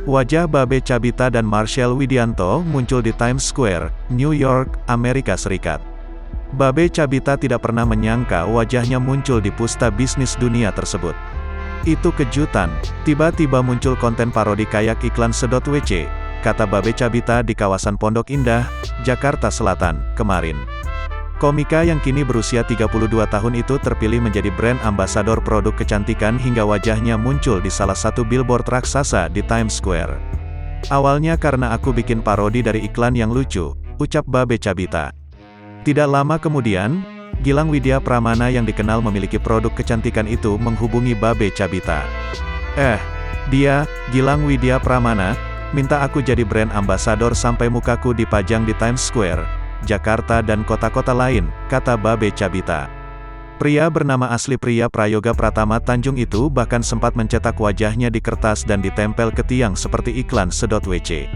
Wajah Babe Cabita dan Marshall Widianto muncul di Times Square, New York, Amerika Serikat. Babe Cabita tidak pernah menyangka wajahnya muncul di pusta bisnis dunia tersebut. Itu kejutan, tiba-tiba muncul konten parodi kayak iklan sedot WC, kata Babe Cabita di kawasan Pondok Indah, Jakarta Selatan, kemarin. Komika yang kini berusia 32 tahun itu terpilih menjadi brand ambasador produk kecantikan hingga wajahnya muncul di salah satu billboard raksasa di Times Square. Awalnya karena aku bikin parodi dari iklan yang lucu, ucap Babe Cabita. Tidak lama kemudian, Gilang Widya Pramana yang dikenal memiliki produk kecantikan itu menghubungi Babe Cabita. Dia, Gilang Widya Pramana, minta aku jadi brand ambasador sampai mukaku dipajang di Times Square, Jakarta dan kota-kota lain, kata Babe Cabita. Pria bernama asli Priya Prayoga Pratama Tanjung itu bahkan sempat mencetak wajahnya di kertas dan ditempel ke tiang seperti iklan sedot WC.